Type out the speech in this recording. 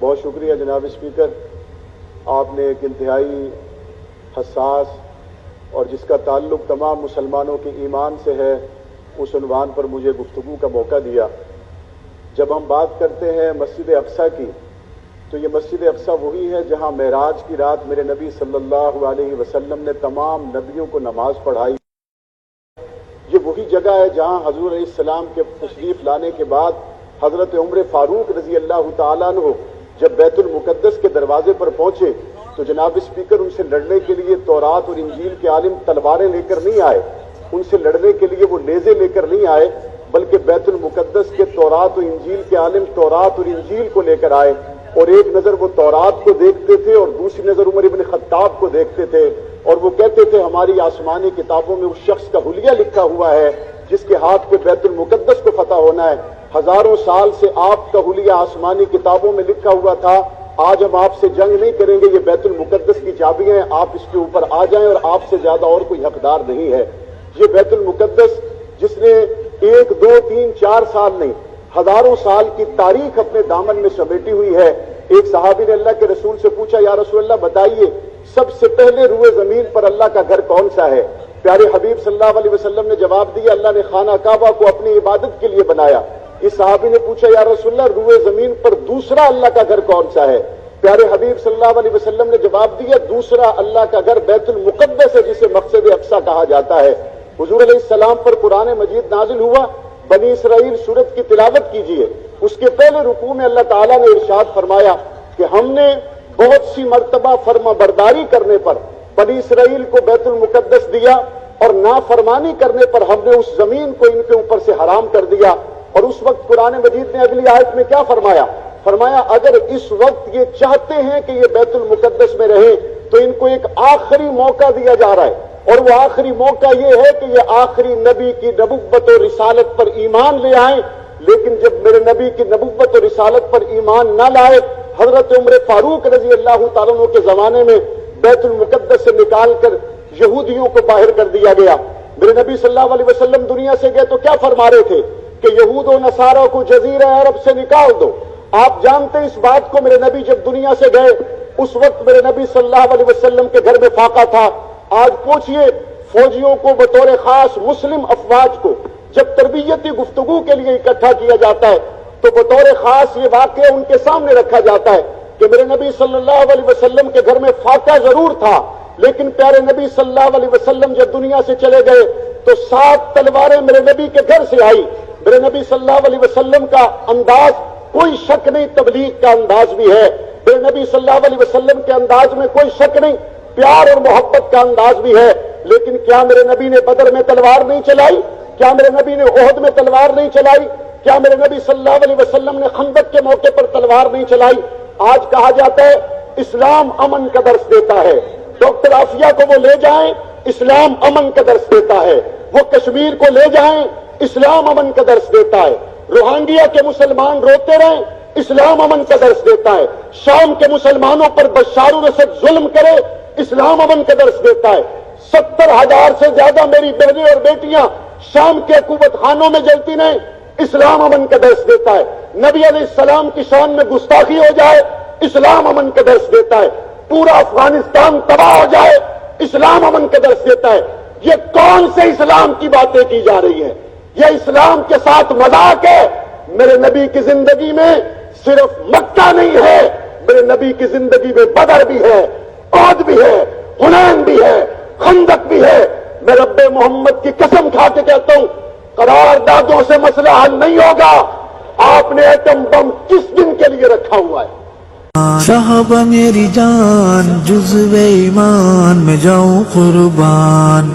بہت شکریہ جناب اسپیکر، آپ نے ایک انتہائی حساس اور جس کا تعلق تمام مسلمانوں کے ایمان سے ہے اس عنوان پر مجھے گفتگو کا موقع دیا۔ جب ہم بات کرتے ہیں مسجد اقصیٰ کی تو یہ مسجد اقصیٰ وہی ہے جہاں معراج کی رات میرے نبی صلی اللہ علیہ وسلم نے تمام نبیوں کو نماز پڑھائی۔ یہ وہی جگہ ہے جہاں حضور علیہ السلام کے تشریف لانے کے بعد حضرت عمر فاروق رضی اللہ تعالیٰ عنہ جب بیت المقدس کے دروازے پر پہنچے تو جناب اسپیکر ان سے لڑنے کے لیے تورات اور انجیل کے عالم تلواریں لے کر نہیں آئے، ان سے لڑنے کے لیے وہ نیزے لے کر نہیں آئے، بلکہ بیت المقدس کے تورات اور انجیل کے عالم تورات اور انجیل کو لے کر آئے، اور ایک نظر وہ تورات کو دیکھتے تھے اور دوسری نظر عمر ابن خطاب کو دیکھتے تھے، اور وہ کہتے تھے ہماری آسمانی کتابوں میں اس شخص کا حلیہ لکھا ہوا ہے جس کے ہاتھ پہ بیت المقدس کو فتح ہونا ہے۔ ہزاروں سال سے آپ کا حلیہ آسمانی کتابوں میں لکھا ہوا تھا، آج ہم آپ سے جنگ نہیں کریں گے، یہ بیت المقدس کی چابیاں ہیں، آپ اس کے اوپر آ جائیں اور آپ سے زیادہ اور کوئی حقدار نہیں ہے۔ یہ بیت المقدس جس نے 1 2 3 4 سال نہیں ہزاروں سال کی تاریخ اپنے دامن میں سمیٹی ہوئی ہے۔ ایک صحابی نے اللہ کے رسول سے پوچھا، یا رسول اللہ بتائیے سب سے پہلے روئے زمین پر اللہ کا گھر کون سا ہے؟ پیارے حبیب صلی اللہ علیہ وسلم نے جواب دیا، اللہ نے خانہ کعبہ کو اپنی عبادت کے لیے بنایا۔ اس صحابی نے پوچھا، یا رسول اللہ روئے زمین پر دوسرا اللہ کا گھر کون سا ہے؟ پیارے حبیب صلی اللہ علیہ وسلم نے جواب دیا، دوسرا اللہ کا گھر بیت المقدس ہے جسے مسجد اقصیٰ کہا جاتا ہے۔ حضور علیہ السلام پر قرآن مجید نازل ہوا، بنی اسرائیل سورت کی تلاوت کیجئے، اس کے پہلے رکوع میں اللہ تعالیٰ نے ارشاد فرمایا کہ ہم نے بہت سی مرتبہ فرما برداری کرنے پر بنی اسرائیل کو بیت المقدس دیا اور نافرمانی کرنے پر ہم نے اس زمین کو ان کے اوپر سے حرام کر دیا۔ اور اس وقت قرآن مجید نے اگلی آیت میں کیا فرمایا؟ فرمایا اگر اس وقت یہ چاہتے ہیں کہ یہ بیت المقدس میں رہیں تو ان کو ایک آخری موقع دیا جا رہا ہے، اور وہ آخری موقع یہ ہے کہ یہ آخری نبی کی نبوت و رسالت پر ایمان لے آئیں۔ لیکن جب میرے نبی کی نبوت و رسالت پر ایمان نہ لائے، حضرت عمر فاروق رضی اللہ تعالیٰ عنہ کے زمانے میں بیت المقدس سے نکال کر یہودیوں کو باہر کر دیا گیا۔ میرے نبی صلی اللہ علیہ وسلم دنیا سے گئے تو کیا فرما رہے تھے کہ یہود و نصارہ کو جزیرہ عرب سے نکال دو۔ آپ جانتے اس بات کو، میرے نبی جب دنیا سے گئے اس وقت میرے نبی صلی اللہ علیہ وسلم کے گھر میں فاقہ تھا۔ آج پوچھئے فوجیوں کو بطور خاص مسلم افواج کو جب تربیتی گفتگو کے لیے اکٹھا کیا جاتا ہے تو بطور خاص یہ واقعہ ان کے سامنے رکھا جاتا ہے کہ میرے نبی صلی اللہ علیہ وسلم کے گھر میں فاقہ ضرور تھا، لیکن پیارے نبی صلی اللہ علیہ وسلم جب دنیا سے چلے گئے تو 7 تلواریں میرے نبی کے گھر سے آئی۔ میرے نبی صلی اللہ علیہ وسلم کا انداز کوئی شک نہیں تبلیغ کا انداز بھی ہے، میرے نبی صلی اللہ علیہ وسلم کے انداز میں کوئی شک نہیں پیار اور محبت کا انداز بھی ہے، لیکن کیا میرے نبی نے بدر میں تلوار نہیں چلائی؟ کیا میرے نبی نے احد میں تلوار نہیں چلائی؟ کیا میرے نبی صلی اللہ علیہ وسلم نے خندق کے موقع پر تلوار نہیں چلائی؟ آج کہا جاتا ہے اسلام امن کا درس دیتا ہے، ڈاکٹر عافیہ کو وہ لے جائیں اسلام امن کا درس دیتا ہے، وہ کشمیر کو لے جائیں اسلام امن کا درس دیتا ہے، روہنگیا کے مسلمان روتے رہیں اسلام امن کا درس دیتا ہے، شام کے مسلمانوں پر بشار الاسد ظلم کرے اسلام امن کا درس دیتا ہے، 70,000 سے زیادہ میری بہنیں اور بیٹیاں شام کے حکومت خانوں میں جلتی نہیں اسلام امن کا درس دیتا ہے، نبی علیہ السلام کی شان میں گستاخی ہو جائے اسلام امن کا درس دیتا ہے، پورا افغانستان تباہ ہو جائے اسلام امن کا درس دیتا ہے۔ یہ کون سے اسلام کی باتیں کی جا رہی ہیں؟ یہ اسلام کے ساتھ مذاق ہے۔ میرے نبی کی زندگی میں صرف مکہ نہیں ہے، میرے نبی کی زندگی میں بدر بھی ہے، احد بھی ہے، حنین بھی ہے، خندق بھی ہے۔ میں رب محمد کی قسم کھا کے کہتا ہوں قراردادوں سے مسئلہ حل نہیں ہوگا۔ آپ نے ایٹم بم کس دن کے لیے رکھا ہوا ہے؟ صحابہ میری جان جزو ایمان میں جاؤں قربان